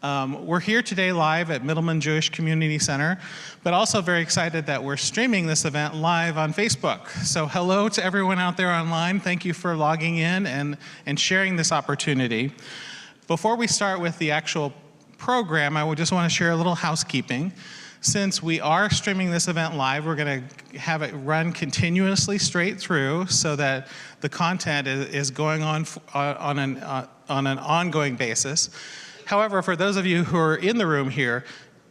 We're here today live at Middleman Jewish Community Center, but also very excited that we're streaming this event live on Facebook. So hello to everyone out there online. Thank you for logging in and sharing this opportunity. Before we start with the actual program, I would just want to share a little housekeeping. Since we are streaming this event live, we're going to have it run continuously straight through so that the content is going on an ongoing basis. However, for those of you who are in the room here,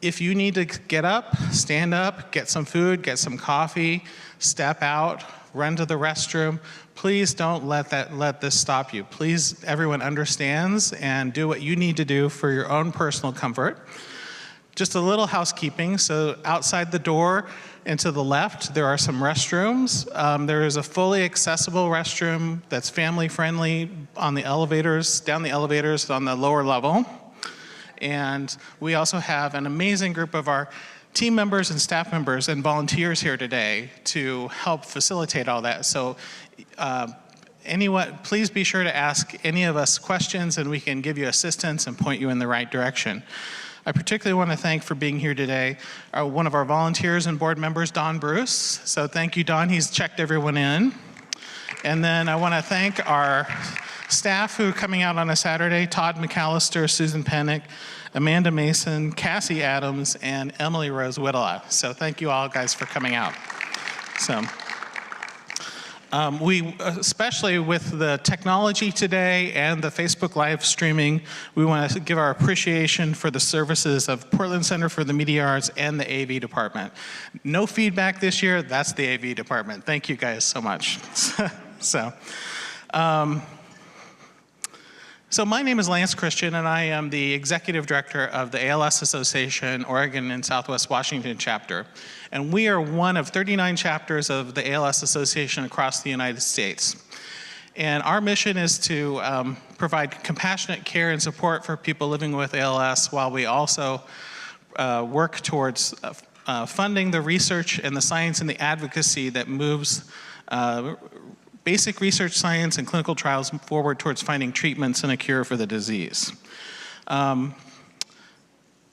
if you need to get up, stand up, get some food, get some coffee, step out, run to the restroom, please don't let this stop you. Please, everyone understands, and do what you need to do for your own personal comfort. Just a little housekeeping. So outside the door and to the left, there are some restrooms. There is a fully accessible restroom that's family friendly on the elevators, down the elevators on the lower level. And we also have an amazing group of our team members and staff members and volunteers here today to help facilitate all that. So anyone, please be sure to ask any of us questions and we can give you assistance and point you in the right direction. I particularly want to thank for being here today one of our volunteers and board members, Don Bruce. So thank you, Don. He's checked everyone in. And then I want to thank our staff who are coming out on a Saturday, Todd McAllister, Susan Pennick, Amanda Mason, Cassie Adams, and Emily Rose Whittla. So thank you all guys for coming out. So we, especially with the technology today and the Facebook live streaming, we want to give our appreciation for the services of Portland Center for the Media Arts and the AV department. No feedback this year, that's the AV department. Thank you guys so much. So my name is Lance Christian, and I am the Executive Director of the ALS Association, Oregon and Southwest Washington chapter. And we are one of 39 chapters of the ALS Association across the United States. And our mission is to provide compassionate care and support for people living with ALS, while we also work towards funding the research and the science and the advocacy that moves basic research science and clinical trials forward towards finding treatments and a cure for the disease. Our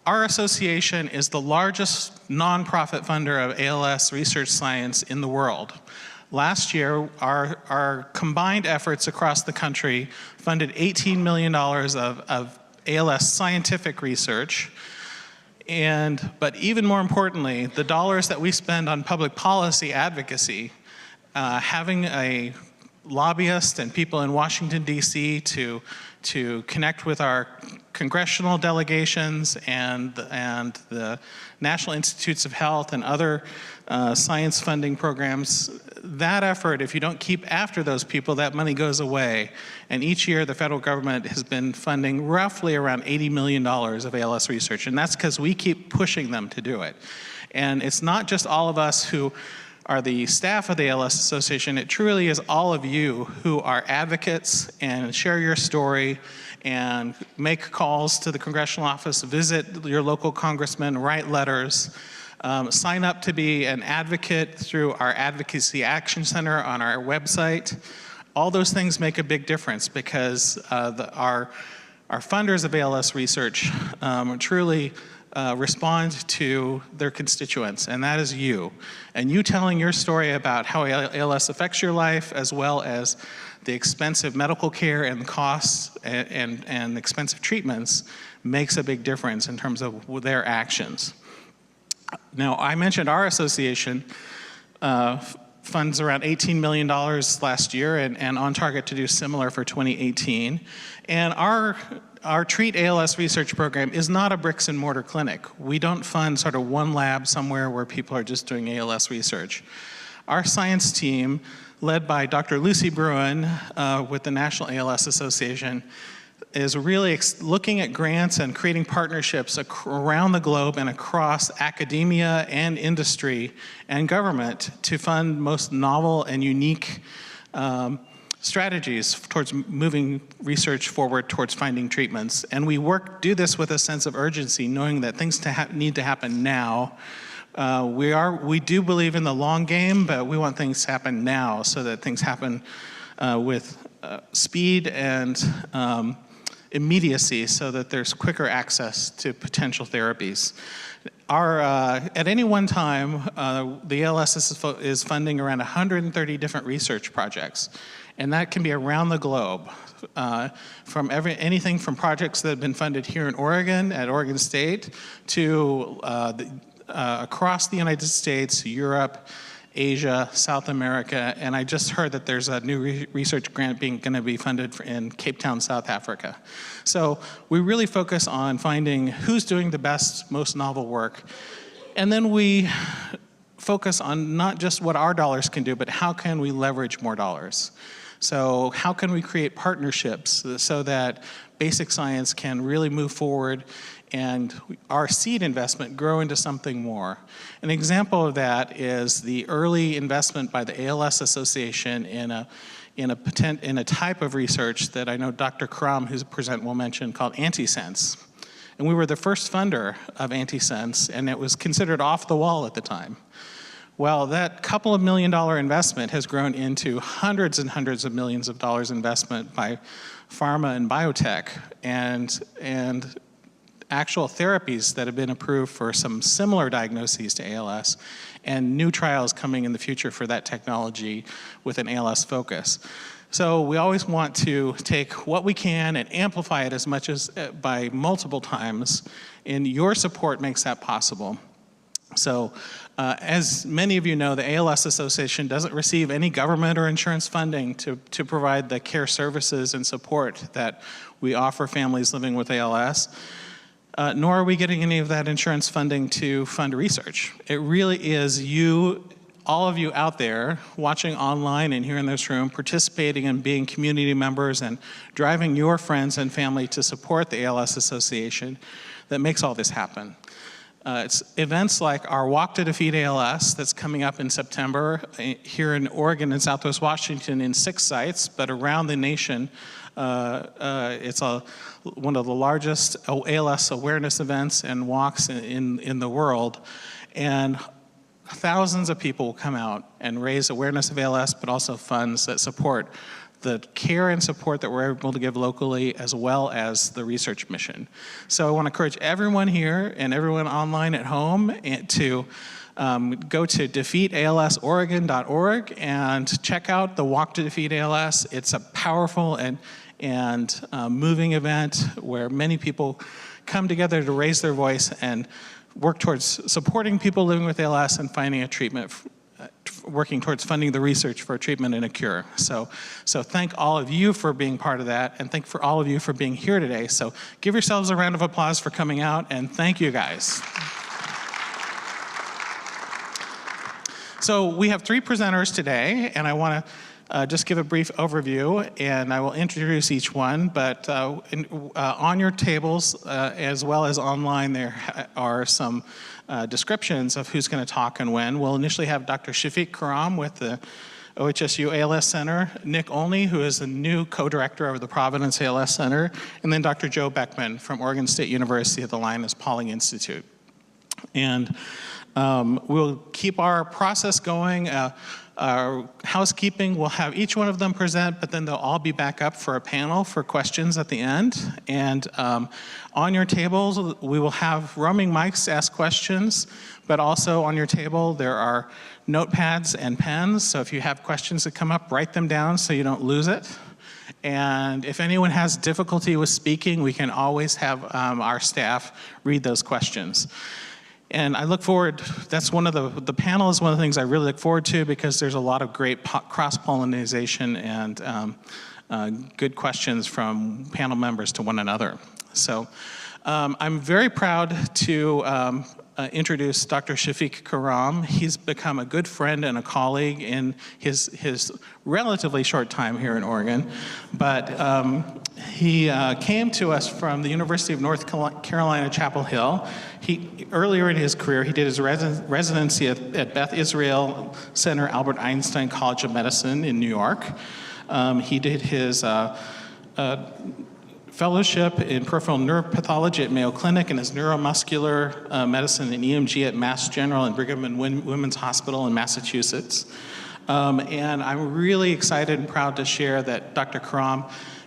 association is the largest nonprofit funder of ALS research science in the world. Last year, our combined efforts across the country funded $18 million of ALS scientific research. But even more importantly, the dollars that we spend on public policy advocacy, having a lobbyist and people in Washington, D.C. to connect with our congressional delegations and the National Institutes of Health and other science funding programs, that effort, if you don't keep after those people, that money goes away. And each year, the federal government has been funding roughly around $80 million of ALS research, and that's because we keep pushing them to do it. And it's not just all of us who are the staff of the ALS Association. It truly is all of you who are advocates and share your story and make calls to the congressional office, visit your local congressman, write letters, sign up to be an advocate through our Advocacy Action Center on our website. All those things make a big difference because our funders of ALS research truly respond to their constituents, and that is you. And you telling your story about how ALS affects your life, as well as the expensive medical care and costs and expensive treatments, makes a big difference in terms of their actions. Now, I mentioned our association funds around $18 million last year and on target to do similar for 2018. And our Treat ALS research program is not a bricks and mortar clinic. We don't fund sort of one lab somewhere where people are just doing ALS research. Our science team, led by Dr. Lucy Bruin with the National ALS Association, is really looking at grants and creating partnerships around the globe and across academia and industry and government to fund most novel and unique strategies towards moving research forward towards finding treatments. And we do this with a sense of urgency, knowing that things need to happen now. We do believe in the long game, but we want things to happen now so that things happen with speed and immediacy so that there's quicker access to potential therapies. At any one time, the ALS is funding around 130 different research projects, and that can be around the globe. From anything from projects that have been funded here in Oregon, at Oregon State, to across the United States, Europe, Asia, South America, and I just heard that there's a new research grant going to be funded in Cape Town, South Africa. So we really focus on finding who's doing the best, most novel work, and then we focus on not just what our dollars can do, but how can we leverage more dollars. So how can we create partnerships so that basic science can really move forward and our seed investment grow into something more. An example of that is the early investment by the ALS Association in a type of research that I know Dr. Karam, who's present, will mention, called antisense. And we were the first funder of antisense, and it was considered off the wall at the time. Well, that couple of $1 million investment has grown into hundreds and hundreds of millions of dollars investment by pharma and biotech, and actual therapies that have been approved for some similar diagnoses to ALS, and new trials coming in the future for that technology with an ALS focus. So we always want to take what we can and amplify it as much as by multiple times, and your support makes that possible. So as many of you know, the ALS Association doesn't receive any government or insurance funding to provide the care services and support that we offer families living with ALS. Nor are we getting any of that insurance funding to fund research. It really is you, all of you out there, watching online and here in this room, participating and being community members and driving your friends and family to support the ALS Association that makes all this happen. It's events like our Walk to Defeat ALS that's coming up in September here in Oregon and Southwest Washington in 6 sites, but around the nation. It's one of the largest ALS awareness events and walks in the world. And thousands of people will come out and raise awareness of ALS, but also funds that support the care and support that we're able to give locally, as well as the research mission. So I want to encourage everyone here and everyone online at home to go to defeatalsoregon.org and check out the Walk to Defeat ALS. It's a powerful and moving event where many people come together to raise their voice and work towards supporting people living with ALS and finding a treatment, working towards funding the research for a treatment and a cure. So thank all of you for being part of that, and thank for all of you for being here today. So give yourselves a round of applause for coming out, and thank you guys. So we have 3 presenters today, and I want to just give a brief overview, and I will introduce each one. But on your tables, as well as online, there are some descriptions of who's going to talk and when. We'll initially have Dr. Chafic Karam with the OHSU ALS Center, Nick Olney, who is the new co-director of the Providence ALS Center, and then Dr. Joe Beckman from Oregon State University at the Linus Pauling Institute. And we'll keep our process going. Our housekeeping, we'll have each one of them present, but then they'll all be back up for a panel for questions at the end. And on your tables, we will have roaming mics to ask questions, but also on your table there are notepads and pens, so if you have questions that come up, write them down so you don't lose it. And if anyone has difficulty with speaking, we can always have our staff read those questions. And I look forward, that's one of the panel is one of the things I really look forward to, because there's a lot of great cross-pollination and good questions from panel members to one another. So I'm very proud to introduce Dr. Chafic Karam. He's become a good friend and a colleague in his relatively short time here in Oregon. But he came to us from the University of North Carolina, Chapel Hill. Earlier in his career, he did his residency at Beth Israel Center, Albert Einstein College of Medicine in New York. He did his fellowship in peripheral nerve pathology at Mayo Clinic and his neuromuscular medicine and EMG at Mass General and Brigham and Women's Hospital in Massachusetts. And I'm really excited and proud to share that Dr. Karam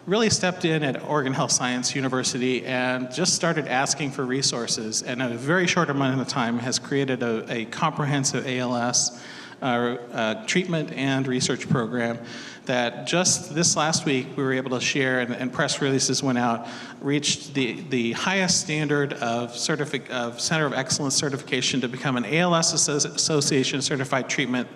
really stepped in at Oregon Health Science University and just started asking for resources, and in a very short amount of time has created a comprehensive ALS treatment and research program that just this last week we were able to share, and press releases went out, reached the highest standard of Center of Excellence certification to become an ALS Association certified treatment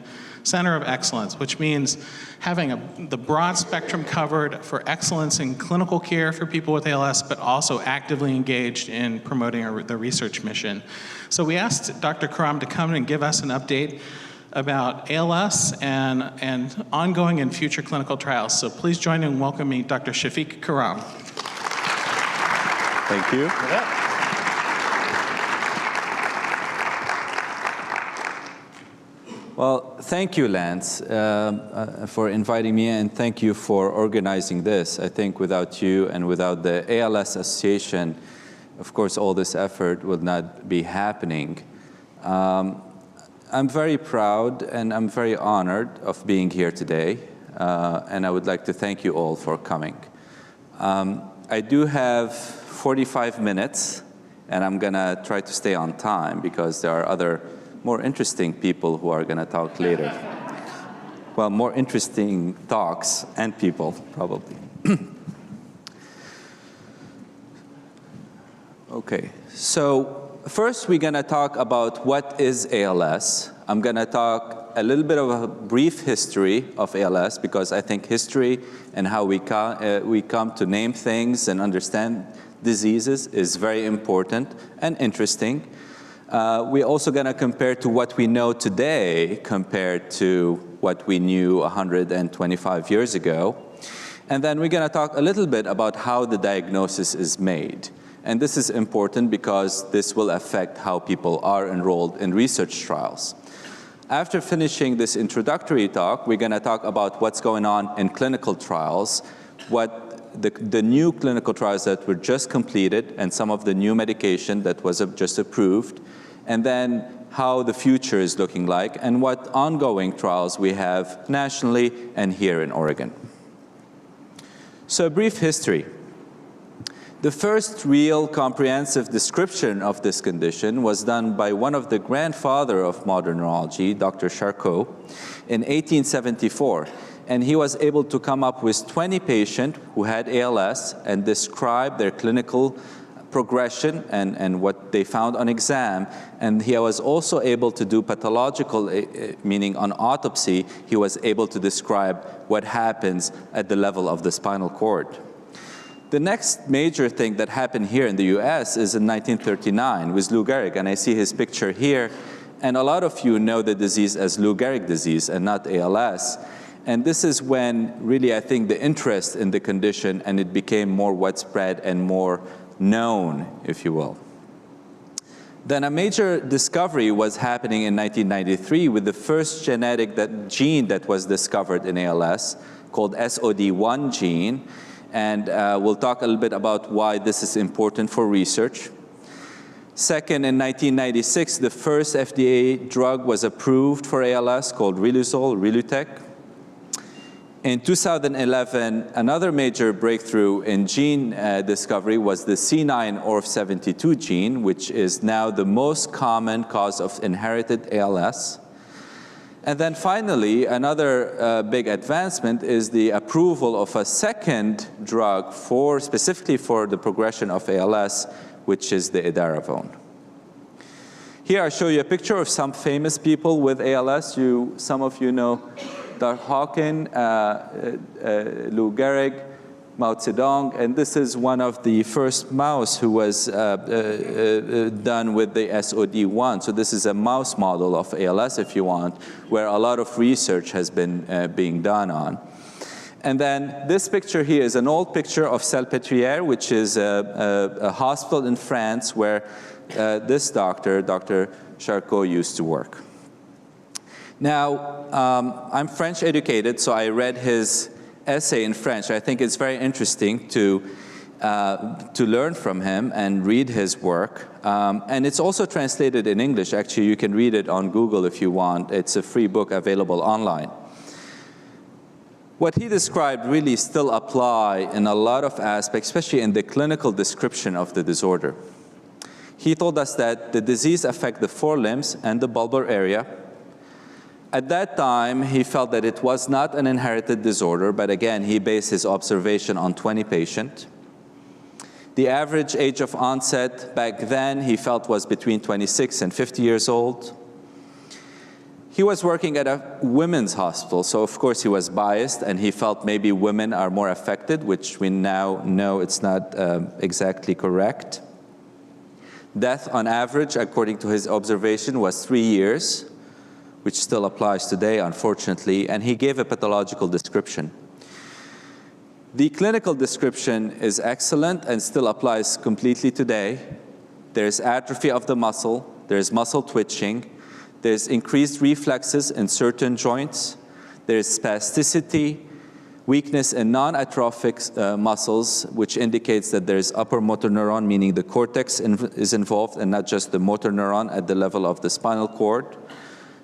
Center of Excellence, which means having the broad spectrum covered for excellence in clinical care for people with ALS, but also actively engaged in promoting the research mission. So we asked Dr. Karam to come and give us an update about ALS and ongoing and future clinical trials. So please join in welcoming Dr. Chafic Karam. Thank you. Well, thank you, Lance, for inviting me, and thank you for organizing this. I think without you and without the ALS Association, of course, all this effort would not be happening. I'm very proud and I'm very honored of being here today, and I would like to thank you all for coming. I do have 45 minutes, and I'm gonna try to stay on time because there are other more interesting people who are gonna talk later. Well, more interesting talks and people, probably. Okay, so first we're gonna talk about what is ALS. I'm gonna talk a little bit of a brief history of ALS because I think history and how we come to name things and understand diseases is very important and interesting. We're also gonna compare to what we know today compared to what we knew 125 years ago. And then we're gonna talk a little bit about how the diagnosis is made. And this is important because this will affect how people are enrolled in research trials. After finishing this introductory talk, we're gonna talk about what's going on in clinical trials, what the new clinical trials that were just completed, and some of the new medication that was just approved, and then how the future is looking like, and what ongoing trials we have nationally and here in Oregon. So a brief history. The first real comprehensive description of this condition was done by one of the grandfather of modern neurology, Dr. Charcot, in 1874. And he was able to come up with 20 patients who had ALS and describe their clinical progression and what they found on exam. And he was also able to do pathological, meaning on autopsy, he was able to describe what happens at the level of the spinal cord. The next major thing that happened here in the US is in 1939 with Lou Gehrig, and I see his picture here. And a lot of you know the disease as Lou Gehrig disease and not ALS. And this is when really I think the interest in the condition and it became more widespread and more known, if you will. Then a major discovery was happening in 1993 with the first genetic gene that was discovered in ALS called SOD1 gene. And we'll talk a little bit about why this is important for research. Second, in 1996, the first FDA drug was approved for ALS called Riluzole. In 2011, another major breakthrough in gene discovery was the C9orf72 gene, which is now the most common cause of inherited ALS. And then finally, another big advancement is the approval of a second drug specifically for the progression of ALS, which is the edaravone. Here I show you a picture of some famous people with ALS. Some of you know Dr. Hawken, Lou Gehrig, Mao Zedong, and this is one of the first mouse who was done with the SOD1. So this is a mouse model of ALS, if you want, where a lot of research has been being done on. And then this picture here is an old picture of Salpêtrière, which is a hospital in France where this doctor, Dr. Charcot, used to work. Now, I'm French educated, so I read his essay in French. I think it's very interesting to learn from him and read his work. And it's also translated in English. Actually, you can read it on Google if you want. It's a free book available online. What he described really still apply in a lot of aspects, especially in the clinical description of the disorder. He told us that the disease affects the forelimbs and the bulbar area. At that time, he felt that it was not an inherited disorder, but again, he based his observation on 20 patients. The average age of onset back then, he felt, was between 26 and 50 years old. He was working at a women's hospital, so of course he was biased, and he felt maybe women are more affected, which we now know it's not exactly correct. Death on average, according to his observation, was 3 years, which still applies today, unfortunately, and he gave a pathological description. The clinical description is excellent and still applies completely today. There's atrophy of the muscle, there's muscle twitching, there's increased reflexes in certain joints, there's spasticity, weakness in non-atrophic muscles, which indicates that there's upper motor neuron, meaning the cortex is involved and not just the motor neuron at the level of the spinal cord.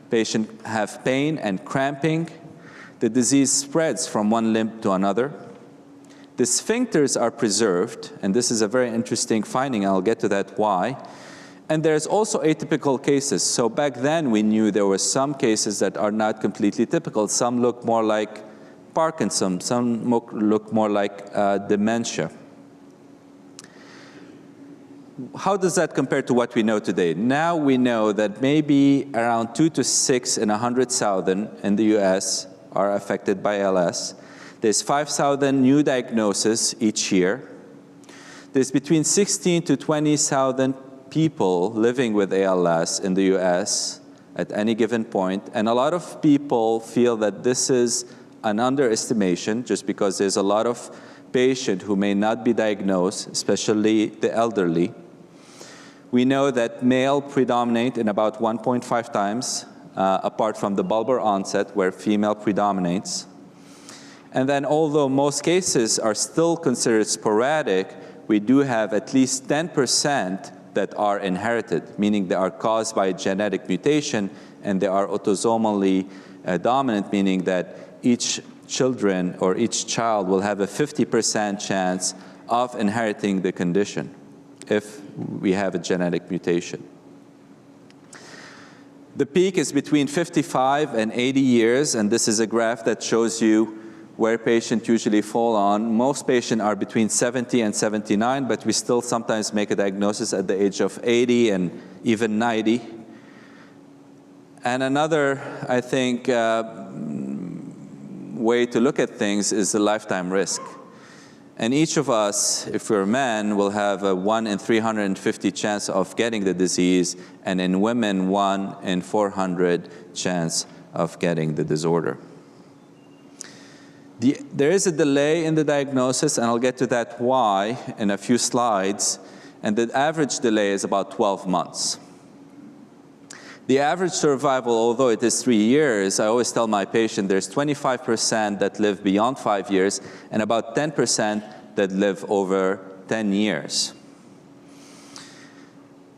Patients have pain and cramping. The disease spreads from one limb to another. The sphincters are preserved, and this is a very interesting finding. I'll get to that why. And there's also atypical cases. So back then, we knew there were some cases that are not completely typical. Some look more like Parkinson's, some look more like dementia. How does that compare to what we know today? Now we know that maybe around 2 to 6 in 100,000 in the US are affected by ALS. There's 5,000 new diagnoses each year. There's between 16 to 20,000 people living with ALS in the US at any given point, and a lot of people feel that this is an underestimation just because there's a lot of patients who may not be diagnosed, especially the elderly. We know that male predominate in about 1.5 times, apart from the bulbar onset where female predominates. And then although most cases are still considered sporadic, we do have at least 10% that are inherited, meaning they are caused by a genetic mutation, and they are autosomally dominant, meaning that each children or each child will have a 50% chance of inheriting the condition if we have a genetic mutation. The peak is between 55 and 80 years, and this is a graph that shows you where patients usually fall on. Most patients are between 70 and 79, but we still sometimes make a diagnosis at the age of 80 and even 90. And another, I think, way to look at things is the lifetime risk. And each of us, if we're men, will have a 1 in 350 chance of getting the disease, and in women, 1 in 400 chance of getting the disorder. There is a delay in the diagnosis, and I'll get to that why in a few slides, and the average delay is about 12 months. The average survival, although it is 3 years, I always tell my patient there's 25% that live beyond 5 years and about 10% that live over 10 years.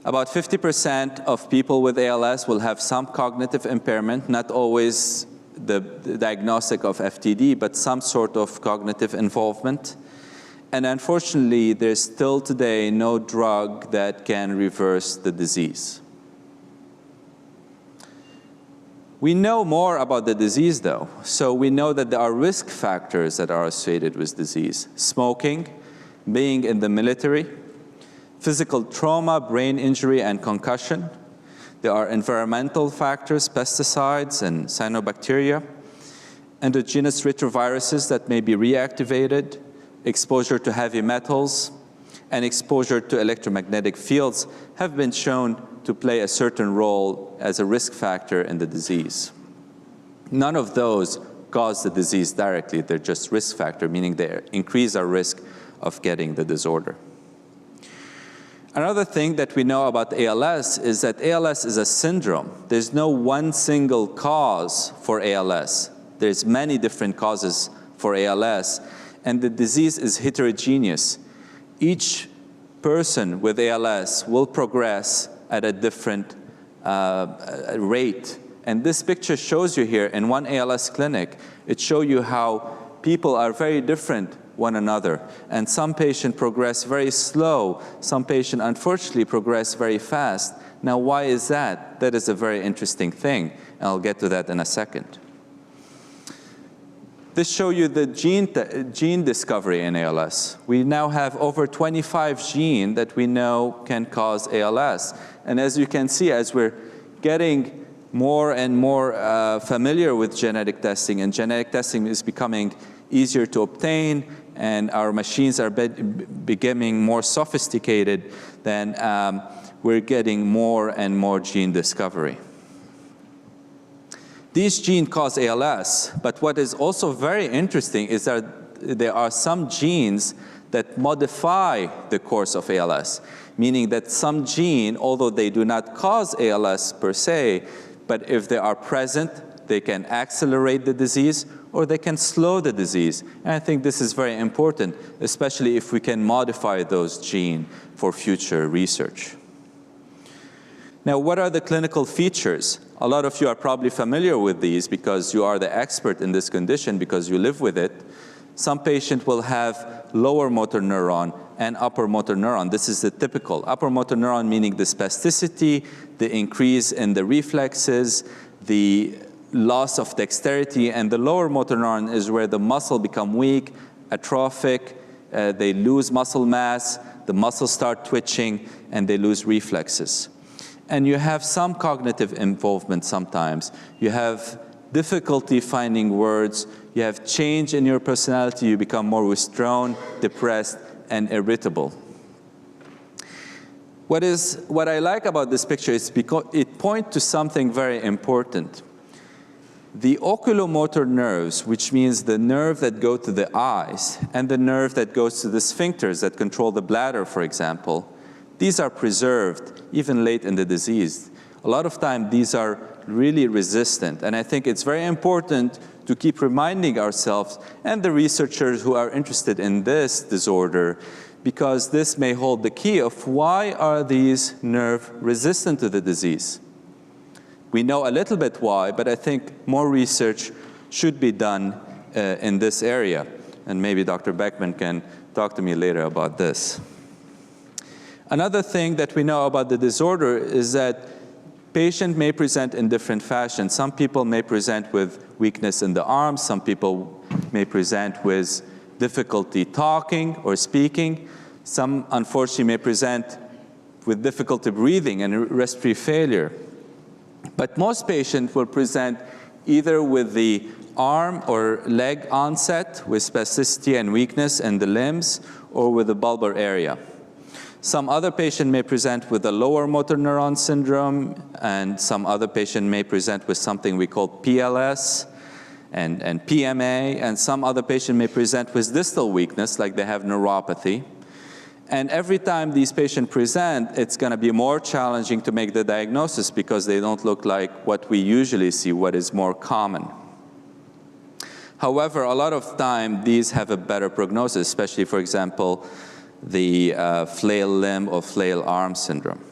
About 50% of people with ALS will have some cognitive impairment, not always the diagnostic of FTD, but some sort of cognitive involvement. And unfortunately, there's still today no drug that can reverse the disease. We know more about the disease, though. So we know that there are risk factors that are associated with disease. Smoking, being in the military, physical trauma, brain injury, and concussion. There are environmental factors, pesticides and cyanobacteria, endogenous retroviruses that may be reactivated, exposure to heavy metals, and exposure to electromagnetic fields have been shown to play a certain role as a risk factor in the disease. None of those cause the disease directly. They're just risk factor, meaning they increase our risk of getting the disorder. Another thing that we know about ALS is that ALS is a syndrome. There's no one single cause for ALS. There's many different causes for ALS, and the disease is heterogeneous. Each person with ALS will progress at a different rate. And this picture shows you here in one ALS clinic, it shows you how people are very different one another. And some patients progress very slow. Some patients, unfortunately, progress very fast. Now, why is that? That is a very interesting thing. And I'll get to that in a second. This shows you the gene discovery in ALS. We now have over 25 genes that we know can cause ALS. And as you can see, as we're getting more and more familiar with genetic testing, and genetic testing is becoming easier to obtain, and our machines are becoming more sophisticated, then we're getting more and more gene discovery. These genes cause ALS, but what is also very interesting is that there are some genes that modify the course of ALS, meaning that some genes, although they do not cause ALS per se, but if they are present, they can accelerate the disease or they can slow the disease. And I think this is very important, especially if we can modify those genes for future research. Now, what are the clinical features? A lot of you are probably familiar with these because you are the expert in this condition because you live with it. Some patients will have lower motor neuron and upper motor neuron. This is the typical. Upper motor neuron meaning the spasticity, the increase in the reflexes, the loss of dexterity, and the lower motor neuron is where the muscle become weak, atrophic, they lose muscle mass, the muscles start twitching, and they lose reflexes. And you have some cognitive involvement sometimes. You have difficulty finding words, you have change in your personality, you become more withdrawn, depressed, and irritable. What I like about this picture is because it points to something very important. The oculomotor nerves, which means the nerve that go to the eyes, and the nerve that goes to the sphincters that control the bladder, for example, these are preserved even late in the disease. A lot of time, these are really resistant, and I think it's very important to keep reminding ourselves and the researchers who are interested in this disorder, because this may hold the key of why are these nerves resistant to the disease. We know a little bit why, but I think more research should be done in this area, and maybe Dr. Beckman can talk to me later about this. Another thing that we know about the disorder is that patients may present in different fashions. Some people may present with weakness in the arms. Some people may present with difficulty talking or speaking. Some, unfortunately, may present with difficulty breathing and respiratory failure. But most patients will present either with the arm or leg onset with spasticity and weakness in the limbs, or with the bulbar area. Some other patient may present with a lower motor neuron syndrome, and some other patient may present with something we call PLS and PMA, and some other patient may present with distal weakness, like they have neuropathy. And every time these patients present, it's going to be more challenging to make the diagnosis because they don't look like what we usually see, what is more common. However, a lot of time, these have a better prognosis, especially, for example, the flail limb or flail arm syndrome.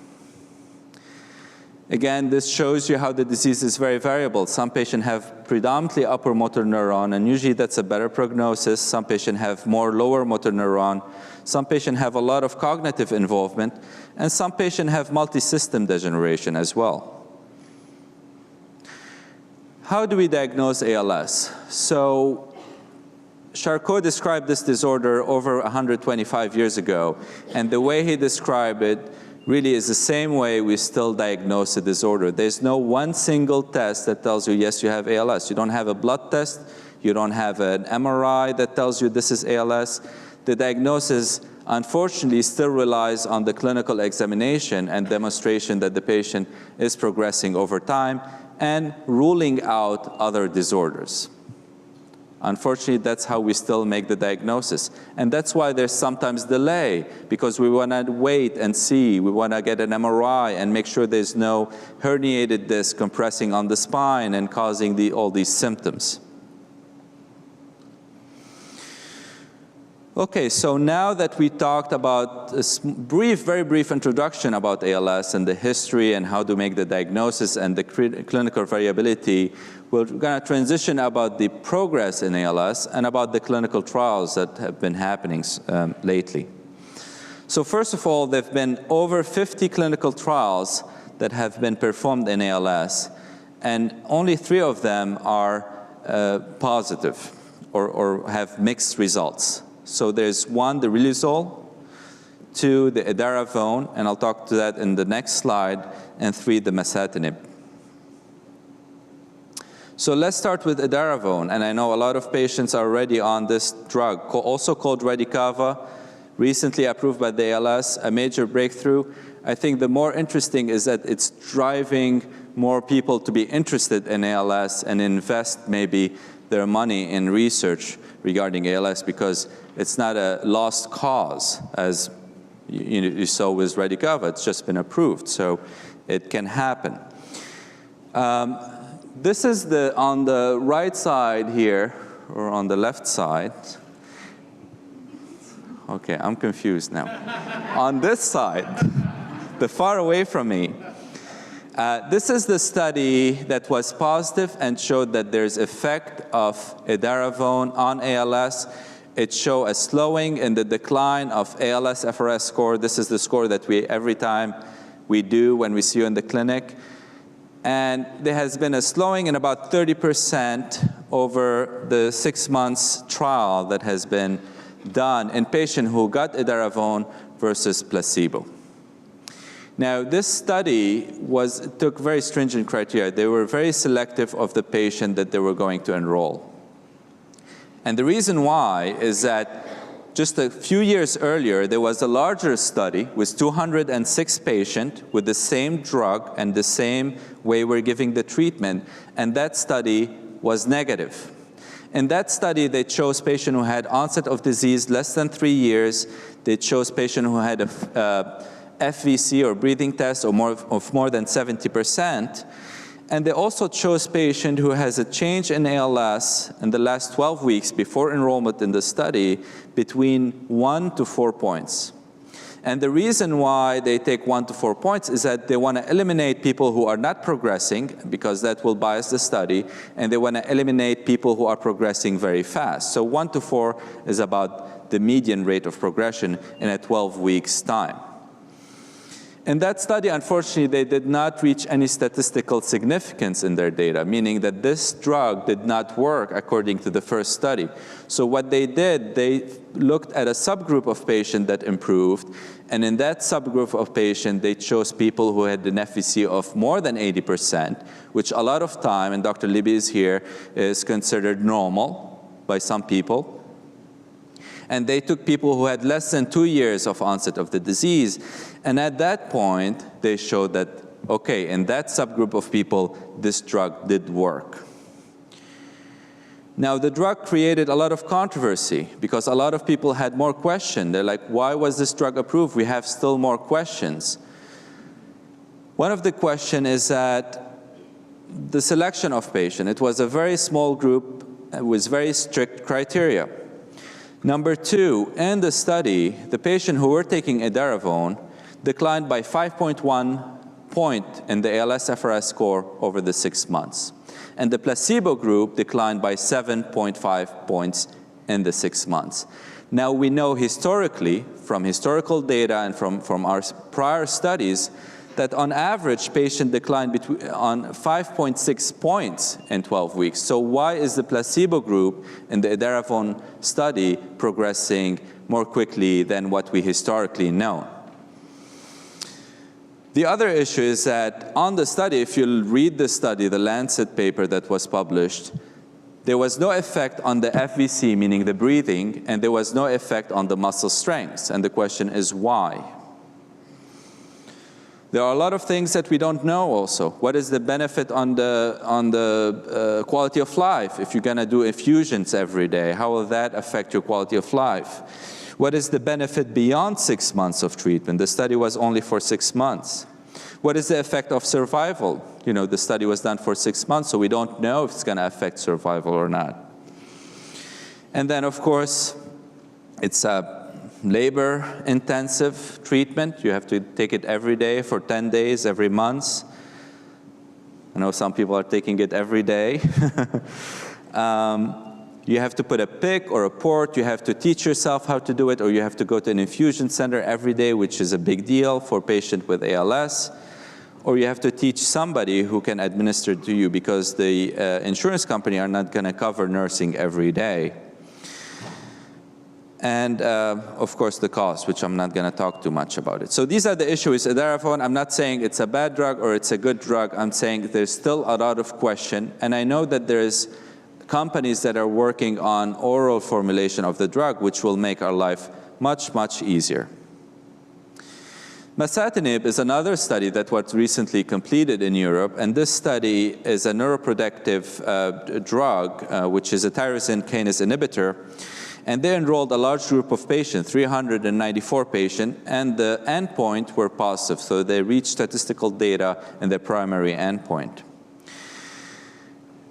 Again, this shows you how the disease is very variable. Some patients have predominantly upper motor neuron, and usually that's a better prognosis. Some patients have more lower motor neuron. Some patients have a lot of cognitive involvement, and some patients have multi-system degeneration as well. How do we diagnose ALS? So, Charcot described this disorder over 125 years ago, and the way he described it really is the same way we still diagnose a disorder. There's no one single test that tells you, yes, you have ALS. You don't have a blood test. You don't have an MRI that tells you this is ALS. The diagnosis, unfortunately, still relies on the clinical examination and demonstration that the patient is progressing over time and ruling out other disorders. Unfortunately, that's how we still make the diagnosis. And that's why there's sometimes delay, because we want to wait and see. We want to get an MRI and make sure there's no herniated disc compressing on the spine and causing all these symptoms. Okay, so now that we talked about a very brief introduction about ALS and the history and how to make the diagnosis and the clinical variability, we're going to transition about the progress in ALS and about the clinical trials that have been happening lately. So first of all, there have been over 50 clinical trials that have been performed in ALS, and only 3 of them are positive or have mixed results. So there's 1, the riluzole, 2, the edaravone, and I'll talk to that in the next slide, and 3, the masitinib. So let's start with edaravone, and I know a lot of patients are already on this drug, also called Radicava, recently approved by the ALS, a major breakthrough. I think the more interesting is that it's driving more people to be interested in ALS and invest maybe their money in research regarding ALS, because it's not a lost cause, as you saw with Radicava. It's just been approved, so it can happen. This is on the right side here, or on the left side. Okay, I'm confused now. On this side, the far away from me, this is the study that was positive and showed that there's effect of edaravone on ALS. It showed a slowing in the decline of ALS-FRS score. This is the score that every time we do when we see you in the clinic. And there has been a slowing in about 30% over the 6 months trial that has been done in patients who got edaravone versus placebo. Now, this study took very stringent criteria. They were very selective of the patient that they were going to enroll. And the reason why is that just a few years earlier, there was a larger study with 206 patients with the same drug and the same way we're giving the treatment, and that study was negative. In that study, they chose patients who had onset of disease less than 3 years. They chose patients who had a FVC or breathing test of more than 70%. And they also chose patients who has a change in ALS in the last 12 weeks before enrollment in the study between 1 to 4 points. And the reason why they take 1 to 4 points is that they want to eliminate people who are not progressing, because that will bias the study, and they want to eliminate people who are progressing very fast. So 1 to 4 is about the median rate of progression in a 12 weeks time. In that study, unfortunately, they did not reach any statistical significance in their data, meaning that this drug did not work according to the first study. So what they did, they looked at a subgroup of patients that improved, and in that subgroup of patients, they chose people who had an FVC of more than 80%, which a lot of time, and Dr. Libby is here, is considered normal by some people. And they took people who had less than 2 years of onset of the disease. And at that point, they showed that, okay, in that subgroup of people, this drug did work. Now, the drug created a lot of controversy because a lot of people had more questions. They're like, why was this drug approved? We have still more questions. One of the questions is that the selection of patients. It was a very small group with very strict criteria. Number 2, in the study, the patients who were taking edaravone declined by 5.1 point in the ALS-FRS score over the 6 months. And the placebo group declined by 7.5 points in the 6 months. Now, we know historically, from historical data and from our prior studies, that on average, patients decline on 5.6 points in 12 weeks. So why is the placebo group in the edaravone study progressing more quickly than what we historically know? The other issue is that on the study, if you read the study, the Lancet paper that was published, there was no effect on the FVC, meaning the breathing, and there was no effect on the muscle strength. And the question is why? There are a lot of things that we don't know also. What is the benefit on the quality of life? If you're going to do infusions every day, how will that affect your quality of life? What is the benefit beyond 6 months of treatment? The study was only for 6 months. What is the effect of survival? You know, the study was done for 6 months, so we don't know if it's going to affect survival or not. And then, of course, It's a labor-intensive treatment. You have to take it every day for 10 days, every month. I know some people are taking it every day. You have to put a pick or a port. You have to teach yourself how to do it, or you have to go to an infusion center every day, which is a big deal for a patient with ALS. Or you have to teach somebody who can administer it to you, because the insurance company are not going to cover nursing every day. And of course, the cost, which I'm not going to talk too much about it. So these are the issues with Darafone. I'm not saying it's a bad drug or it's a good drug. I'm saying there's still a lot of question. And I know that there's companies that are working on oral formulation of the drug, which will make our life much, much easier. Masatinib is another study that was recently completed in Europe, and this study is a neuroprotective drug, which is a tyrosine kinase inhibitor, and they enrolled a large group of patients, 394 patients, and the endpoint were positive, so they reached statistical data in their primary endpoint.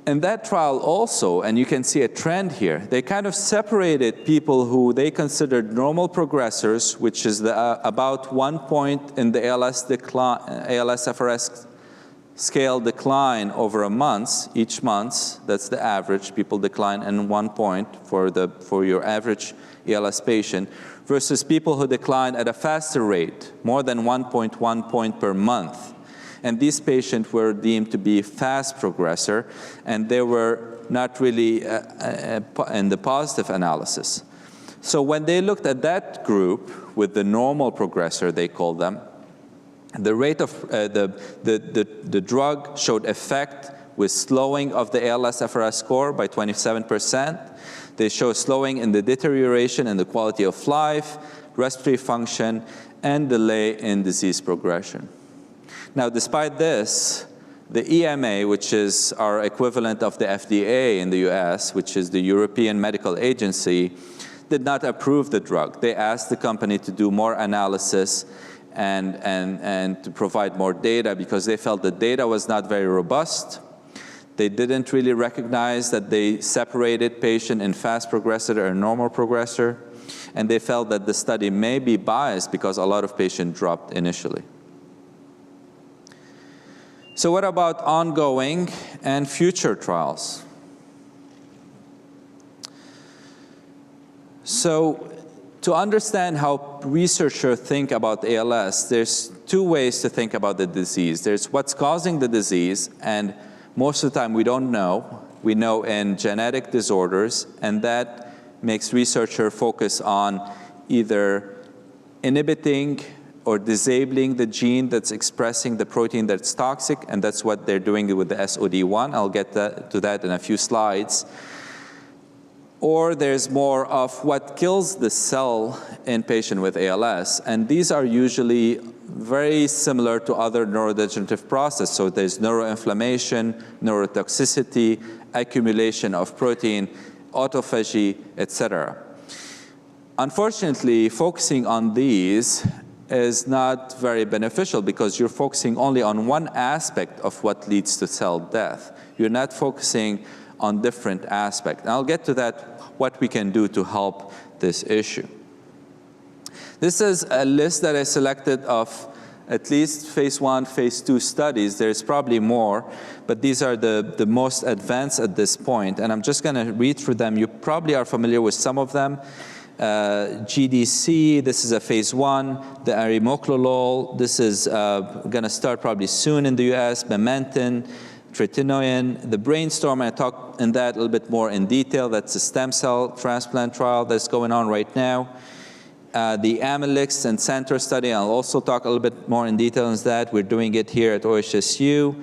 In that trial also, and you can see a trend here, they kind of separated people who they considered normal progressors, which is about 1 point in the ALS-FRS scale decline over a month, each month. That's the average. People decline in 1 point for your average ALS patient, versus people who decline at a faster rate, more than 1.1 point per month. And these patients were deemed to be fast progressor, and they were not really in the positive analysis. So when they looked at that group with the normal progressor, they called them, the rate of the drug showed effect with slowing of the ALS-FRS score by 27%. They show slowing in the deterioration in the quality of life, respiratory function, and delay in disease progression. Now, despite this, the EMA, which is our equivalent of the FDA in the US, which is the European Medical Agency, did not approve the drug. They asked the company to do more analysis and to provide more data, because they felt the data was not very robust. They didn't really recognize that they separated patient in fast progressor and normal progressor, and they felt that the study may be biased because a lot of patients dropped initially. So what about ongoing and future trials? So to understand how researchers think about ALS, there's two ways to think about the disease. There's what's causing the disease, and most of the time we don't know. We know in genetic disorders, and that makes researchers focus on either inhibiting or disabling the gene that's expressing the protein that's toxic, and that's what they're doing with the SOD1. I'll get to that in a few slides. Or there's more of what kills the cell in patients with ALS, and these are usually very similar to other neurodegenerative processes. So there's neuroinflammation, neurotoxicity, accumulation of protein, autophagy, etc. Unfortunately, focusing on these is not very beneficial, because you're focusing only on one aspect of what leads to cell death. You're not focusing on different aspects. And I'll get to that, what we can do to help this issue. This is a list that I selected of at least phase 1, phase 2 studies. There's probably more, but these are the most advanced at this point. And I'm just going to read through them. You probably are familiar with some of them. GDC, this is a phase 1, the arimoclolol, this is going to start probably soon in the US, Memantine, tretinoin, the brainstorm, I talked in that a little bit more in detail. That's a stem cell transplant trial that's going on right now. The Amylyx and Center study, I'll also talk a little bit more in detail on that. We're doing it here at OHSU.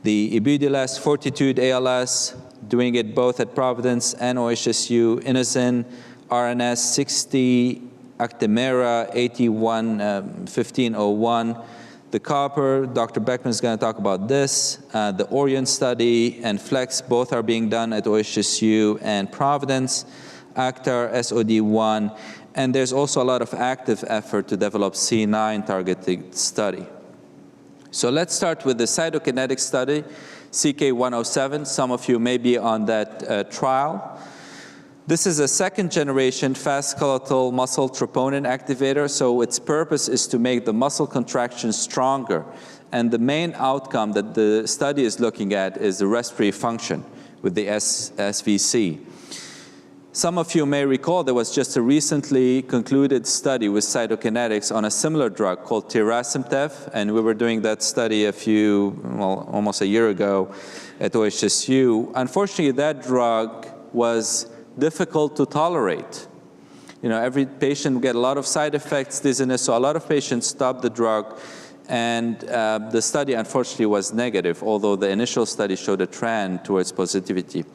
The Ibudilast Fortitude ALS, doing it both at Providence and OHSU. Innocent, RNS 60, Actimera 811501. The copper, Dr. Beckman is going to talk about this. The Orion study and Flex, both are being done at OHSU and Providence. ACTAR, SOD1, and there's also a lot of active effort to develop C9 targeted study. So let's start with the cytokinetic study, CK107. Some of you may be on that trial. This is a second-generation fast skeletal muscle troponin activator, so its purpose is to make the muscle contraction stronger. And the main outcome that the study is looking at is the respiratory function with the SVC. Some of you may recall there was just a recently concluded study with Cytokinetics on a similar drug called tirasemtev, and we were doing that study almost a year ago at OHSU. Unfortunately, that drug was difficult to tolerate. You know, every patient would get a lot of side effects, dizziness, so a lot of patients stopped the drug, and the study unfortunately was negative, although the initial study showed a trend towards positivity.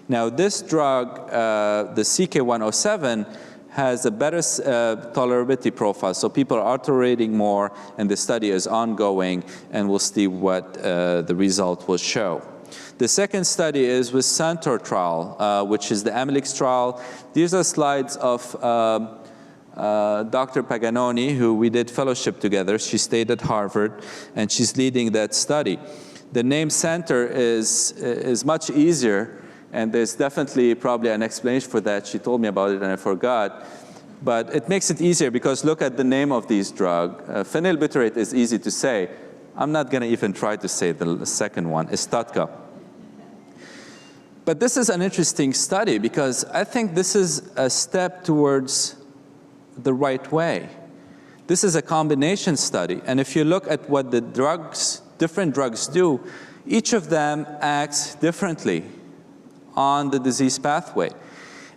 Now this drug, the CK107, has a better tolerability profile, so people are tolerating more, and the study is ongoing, and we'll see what the result will show. The second study is with Centaur trial, which is the Amylyx trial. These are slides of Dr. Paganoni, who we did fellowship together. She stayed at Harvard, and she's leading that study. The name Centaur is much easier, and there's definitely probably an explanation for that. She told me about it, and I forgot. But it makes it easier because look at the name of these drugs. Phenylbutyrate is easy to say. I'm not going to even try to say the second one, Istatka. But this is an interesting study because I think this is a step towards the right way. This is a combination study, and if you look at what the different drugs do, each of them acts differently on the disease pathway.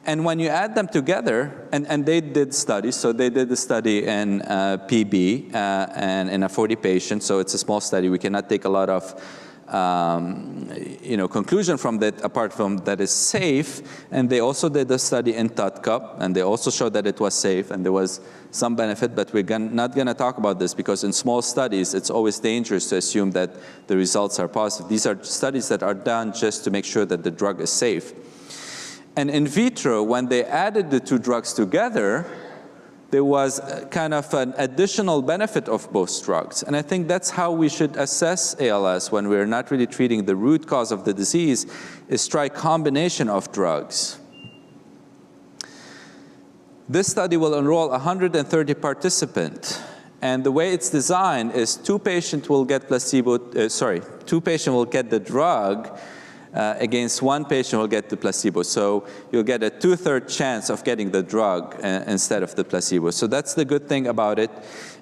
And when you add them together, and they did studies, so they did the study in PB and in a 40 patients, so it's a small study. We cannot take a lot of conclusion from that, apart from that it's safe. And they also did a study in TUDCA, and they also showed that it was safe, and there was some benefit, but we're not going to talk about this because in small studies, it's always dangerous to assume that the results are positive. These are studies that are done just to make sure that the drug is safe. And in vitro, when they added the two drugs together, there was kind of an additional benefit of both drugs. And I think that's how we should assess ALS when we're not really treating the root cause of the disease, is try a combination of drugs. This study will enroll 130 participants. And the way it's designed is two patients will get the drug against one patient will get the placebo. So you'll get a 2/3 chance of getting the drug instead of the placebo. So that's the good thing about it.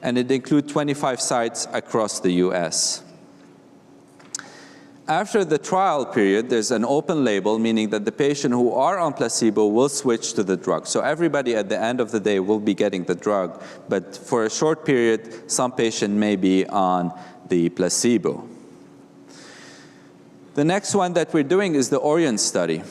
And it includes 25 sites across the US. After the trial period, there's an open label, meaning that the patient who are on placebo will switch to the drug. So everybody at the end of the day will be getting the drug. But for a short period, some patient may be on the placebo. The next one that we're doing is the Orion study.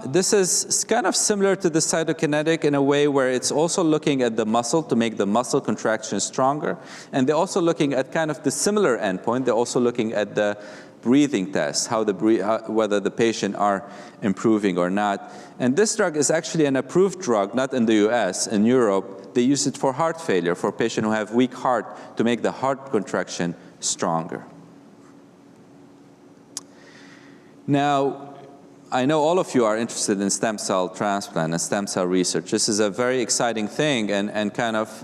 This is kind of similar to the cytokinetic in a way where it's also looking at the muscle to make the muscle contraction stronger. And they're also looking at kind of the similar endpoint. They're also looking at the breathing test, whether the patient are improving or not. And this drug is actually an approved drug, not in the US, in Europe. They use it for heart failure, for patients who have weak heart, to make the heart contraction stronger. Now, I know all of you are interested in stem cell transplant and stem cell research. This is a very exciting thing and kind of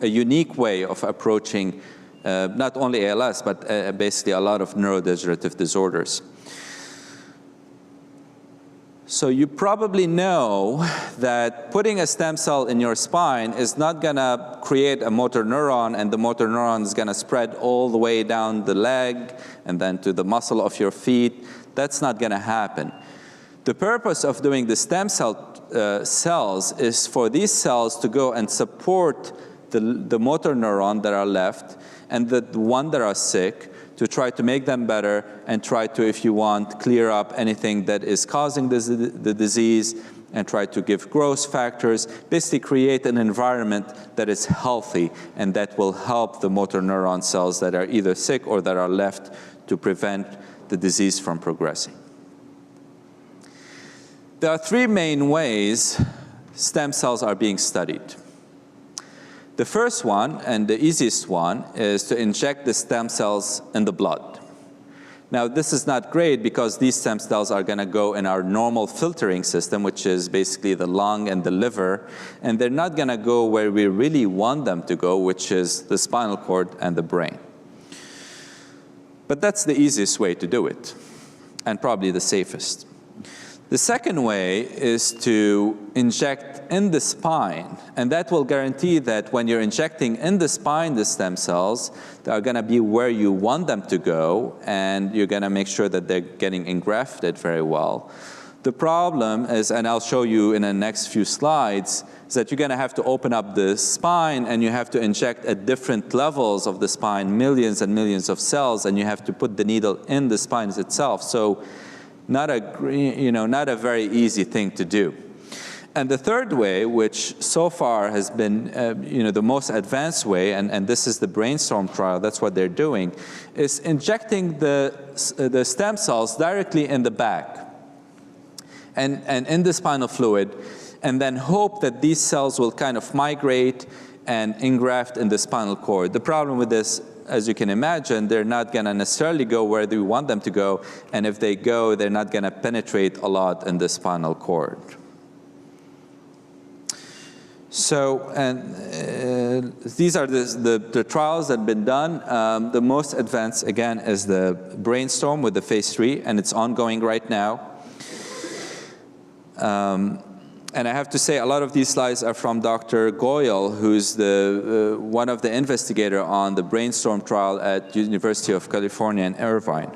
a unique way of approaching not only ALS, but basically a lot of neurodegenerative disorders. So you probably know that putting a stem cell in your spine is not going to create a motor neuron, and the motor neuron is going to spread all the way down the leg and then to the muscle of your feet. That's not going to happen. The purpose of doing the stem cell cells is for these cells to go and support the motor neuron that are left and the one that are sick, to try to make them better and try to, if you want, clear up anything that is causing the disease and try to give growth factors, basically create an environment that is healthy and that will help the motor neuron cells that are either sick or that are left to prevent the disease from progressing. There are three main ways stem cells are being studied. The first one, and the easiest one, is to inject the stem cells in the blood. Now, this is not great because these stem cells are going to go in our normal filtering system, which is basically the lung and the liver, and they're not going to go where we really want them to go, which is the spinal cord and the brain. But that's the easiest way to do it, and probably the safest. The second way is to inject in the spine, and that will guarantee that when you're injecting in the spine the stem cells, they are going to be where you want them to go, and you're going to make sure that they're getting engrafted very well. The problem is, and I'll show you in the next few slides, is that you're going to have to open up the spine, and you have to inject at different levels of the spine, millions and millions of cells, and you have to put the needle in the spine itself. So not a very easy thing to do. And the third way, which so far has been the most advanced way, and this is the brainstorm trial, that's what they're doing, is injecting the stem cells directly in the back and in the spinal fluid, and then hope that these cells will kind of migrate and engraft in the spinal cord. The problem with this, as you can imagine, they're not going to necessarily go where we want them to go, and if they go, they're not going to penetrate a lot in the spinal cord. So, and these are the trials that have been done. The most advanced, again, is the brainstorm with the phase 3, and it's ongoing right now. And I have to say, a lot of these slides are from Dr. Goyal, who's one of the investigators on the brainstorm trial at University of California in Irvine.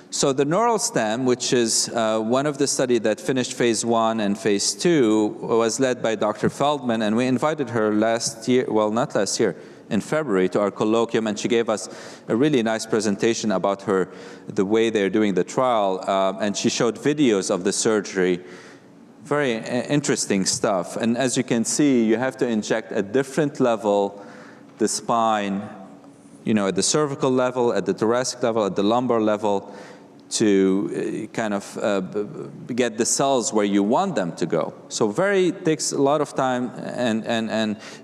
So the neural stem, which is one of the studies that finished phase 1 and phase 2, was led by Dr. Feldman, and we invited her last year, well, not last year, in February to our colloquium, and she gave us a really nice presentation about the way they're doing the trial, and she showed videos of the surgery. Very interesting stuff. And as you can see, you have to inject at different level the spine, at the cervical level, at the thoracic level, at the lumbar level, to kind of get the cells where you want them to go. So takes a lot of time,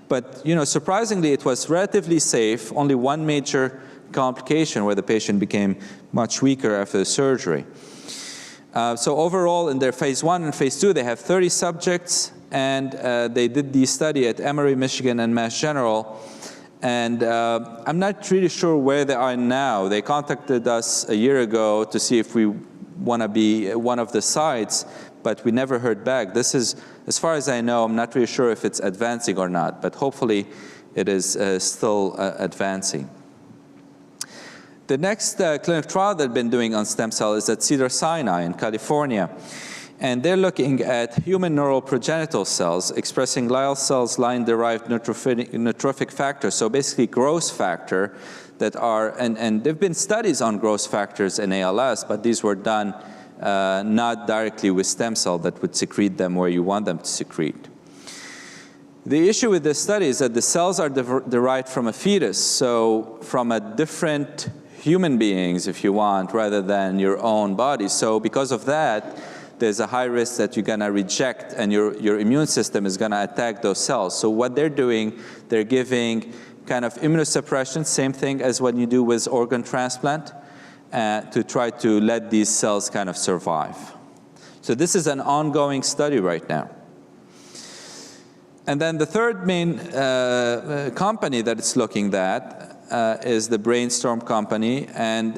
but surprisingly, it was relatively safe. Only one major complication where the patient became much weaker after the surgery. So overall, in their phase 1 and phase 2, they have 30 subjects, and they did the study at Emory, Michigan, and Mass General. And I'm not really sure where they are now. They contacted us a year ago to see if we want to be one of the sites, but we never heard back. This is, as far as I know, I'm not really sure if it's advancing or not, but hopefully it is still advancing. The next clinical trial they've been doing on stem cell is at Cedars-Sinai in California. And they're looking at human neural progenital cells expressing glial cells line-derived neurotrophic factors, so basically growth factor that are, and there have been studies on growth factors in ALS, but these were done not directly with stem cell that would secrete them where you want them to secrete. The issue with this study is that the cells are derived from a fetus, so from a different human beings, if you want, rather than your own body. So because of that, there's a high risk that you're going to reject, and your immune system is going to attack those cells. So what they're doing, they're giving kind of immunosuppression, same thing as what you do with organ transplant, to try to let these cells kind of survive. So this is an ongoing study right now. And then the third main company that it's looking at is the Brainstorm company, and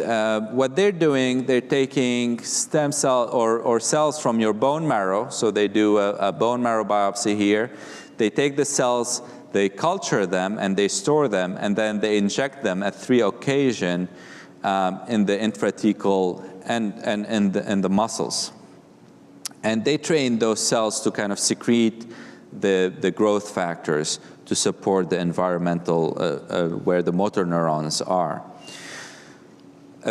what they're doing, they're taking stem cell or cells from your bone marrow, so they do a bone marrow biopsy here. They take the cells, they culture them, and they store them, and then they inject them at 3 occasions in the intrathecal and in the muscles. And they train those cells to kind of secrete the growth factors to support the environmental, where the motor neurons are.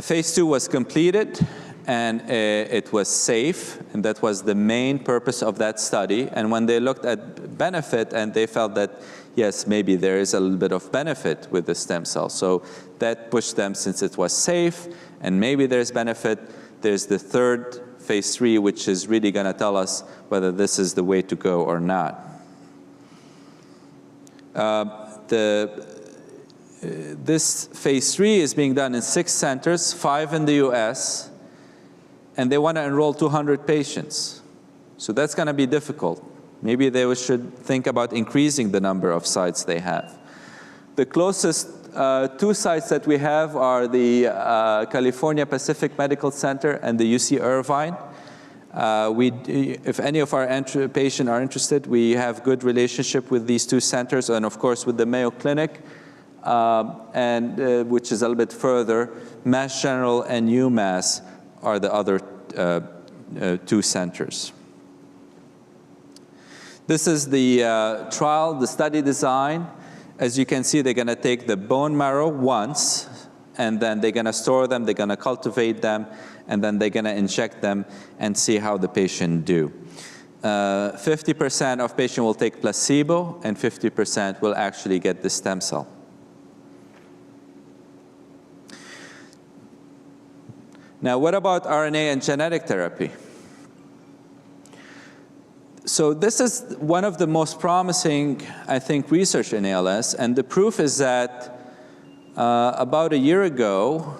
Phase 2 was completed, and it was safe, and that was the main purpose of that study. And when they looked at benefit, and they felt that, yes, maybe there is a little bit of benefit with the stem cell. So that pushed them, since it was safe, and maybe there's benefit, there's the third phase 3, which is really going to tell us whether this is the way to go or not. this phase 3 is being done in 6 centers, 5 in the US, and they want to enroll 200 patients. So that's going to be difficult. Maybe they should think about increasing the number of sites they have. The closest 2 sites that we have are the California Pacific Medical Center and the UC Irvine. If any of our patients are interested, we have good relationship with these 2 centers, and of course with the Mayo Clinic, which is a little bit further. Mass General and UMass are the other 2 centers. This is the trial, the study design. As you can see, they're going to take the bone marrow once, and then they're going to store them, they're going to cultivate them, and then they're going to inject them and see how the patient do. 50% of patients will take placebo, and 50% will actually get the stem cell. Now, what about RNA and genetic therapy? So this is one of the most promising, I think, research in ALS, and the proof is that about a year ago,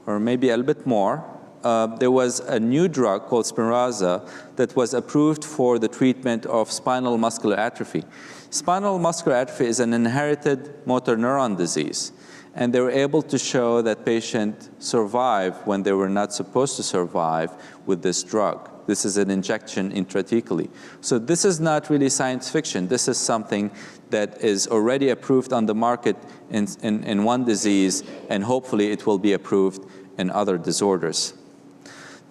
or maybe a little bit more, there was a new drug called Spinraza that was approved for the treatment of spinal muscular atrophy. Spinal muscular atrophy is an inherited motor neuron disease, and they were able to show that patients survive when they were not supposed to survive with this drug. This is an injection intrathecally. So this is not really science fiction. This is something that is already approved on the market in one disease, and hopefully it will be approved in other disorders.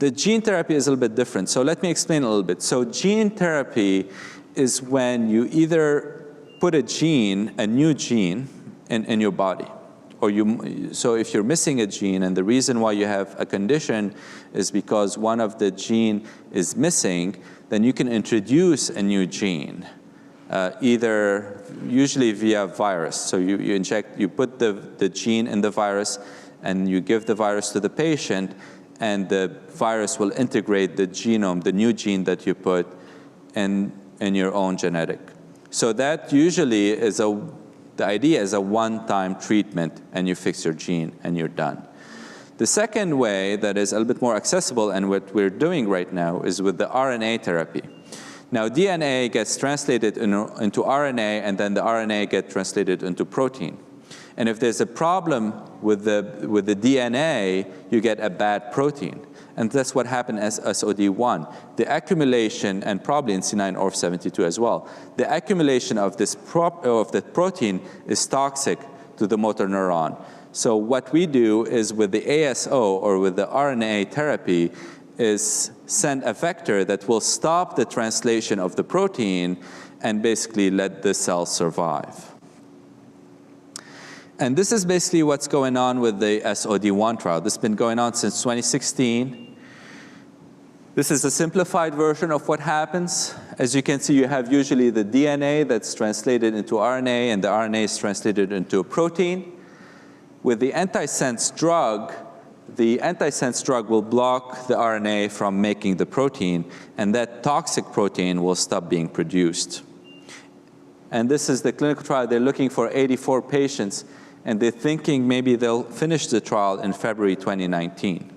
The gene therapy is a little bit different. So let me explain a little bit. So gene therapy is when you either put a gene, a new gene, in your body. So if you're missing a gene, and the reason why you have a condition is because one of the gene is missing, then you can introduce a new gene, usually via virus. So you put the gene in the virus, and you give the virus to the patient, and the virus will integrate the genome, the new gene that you put in your own genetic. So that usually is the idea is a one-time treatment, and you fix your gene and you're done. The second way that is a little bit more accessible, and what we're doing right now, is with the RNA therapy. Now, DNA gets translated into RNA, and then the RNA gets translated into protein. And if there's a problem with the DNA, you get a bad protein. And that's what happened as SOD1. The accumulation, and probably in C9orf72 as well, the accumulation of the protein is toxic to the motor neuron. So what we do is with the ASO, or with the RNA therapy, is send a vector that will stop the translation of the protein and basically let the cell survive. And this is basically what's going on with the SOD1 trial. This has been going on since 2016. This is a simplified version of what happens. As you can see, you have usually the DNA that's translated into RNA, and the RNA is translated into a protein. With the antisense drug will block the RNA from making the protein, and that toxic protein will stop being produced. And this is the clinical trial. They're looking for 84 patients, and they're thinking maybe they'll finish the trial in February 2019.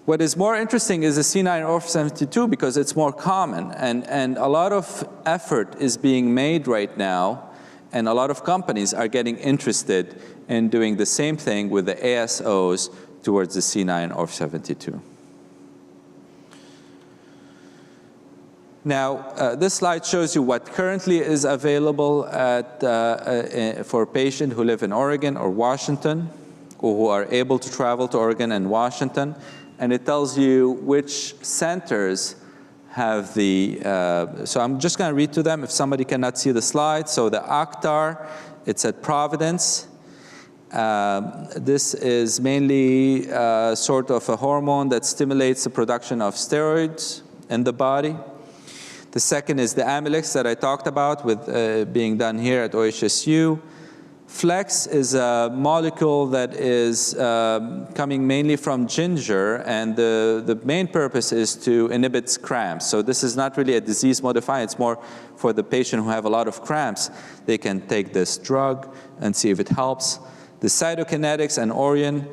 What is more interesting is the C9orf72, because it's more common, and a lot of effort is being made right now, and a lot of companies are getting interested in doing the same thing with the ASOs towards the C9orf72. Now, this slide shows you what currently is available for patients who live in Oregon or Washington, or who are able to travel to Oregon and Washington. And it tells you which centers have so I'm just going to read to them if somebody cannot see the slide. So the Actar, it's at Providence. This is mainly sort of a hormone that stimulates the production of steroids in the body. The second is the Amylyx that I talked about, with being done here at OHSU. Flex is a molecule that is coming mainly from ginger, and the main purpose is to inhibit cramps. So this is not really a disease modifier, it's more for the patient who have a lot of cramps. They can take this drug and see if it helps. The cytokinetics and Orion,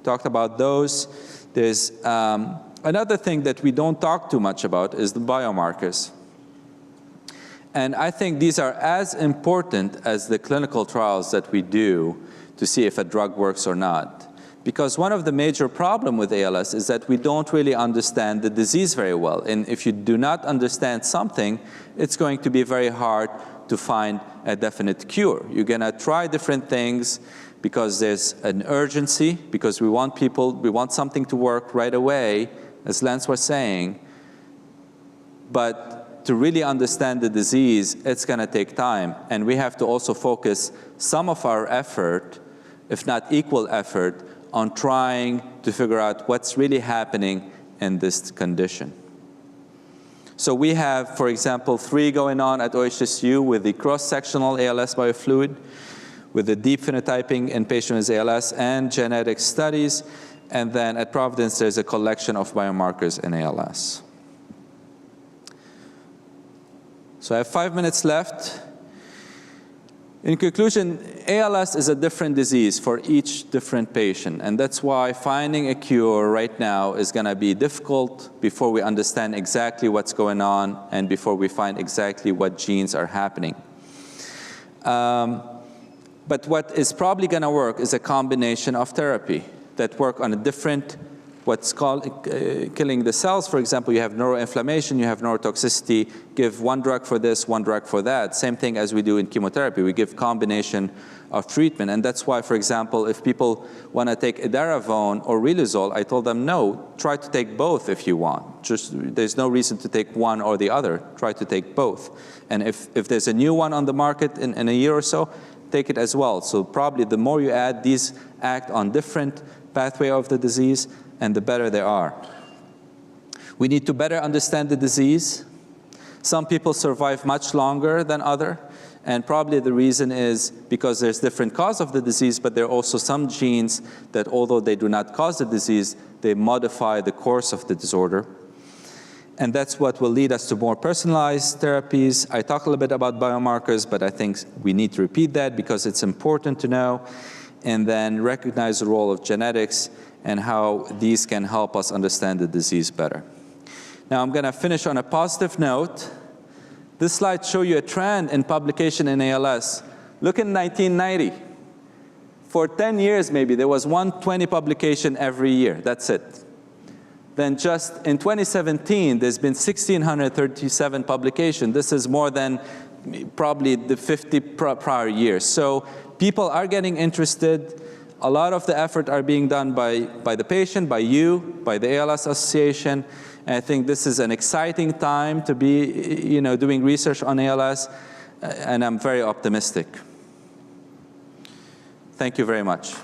talked about those. There's another thing that we don't talk too much about is the biomarkers. And I think these are as important as the clinical trials that we do to see if a drug works or not. Because one of the major problems with ALS is that we don't really understand the disease very well. And if you do not understand something, it's going to be very hard to find a definite cure. You're going to try different things because there's an urgency, because we want something to work right away, as Lance was saying. But to really understand the disease, it's going to take time. And we have to also focus some of our effort, if not equal effort, on trying to figure out what's really happening in this condition. So we have, for example, 3 going on at OHSU with the cross-sectional ALS biofluid, with the deep phenotyping in patients with ALS and genetic studies. And then at Providence, there's a collection of biomarkers in ALS. So I have 5 minutes left. In conclusion, ALS is a different disease for each different patient, and that's why finding a cure right now is going to be difficult before we understand exactly what's going on and before we find exactly what genes are happening. But what is probably going to work is a combination of therapy that work on a different, what's called killing the cells. For example, you have neuroinflammation, you have neurotoxicity, give one drug for this, one drug for that. Same thing as we do in chemotherapy. We give combination of treatment. And that's why, for example, if people want to take edaravone or riluzole, I told them, no, try to take both if you want. There's no reason to take one or the other. Try to take both. And if there's a new one on the market in a year or so, take it as well. So probably the more you add, these act on different pathway of the disease, and the better they are. We need to better understand the disease. Some people survive much longer than others, and probably the reason is because there's different cause of the disease, but there are also some genes that, although they do not cause the disease, they modify the course of the disorder. And that's what will lead us to more personalized therapies. I talked a little bit about biomarkers, but I think we need to repeat that because it's important to know, and then recognize the role of genetics and how these can help us understand the disease better. Now I'm going to finish on a positive note. This slide shows you a trend in publication in ALS. Look in 1990. For 10 years maybe, there was 120 publication every year. That's it. Then just in 2017, there's been 1,637 publications. This is more than probably the 50 prior years. So people are getting interested. A lot of the effort are being done by the patient, by you, by the ALS Association. And I think this is an exciting time to be, doing research on ALS, and I'm very optimistic. Thank you very much.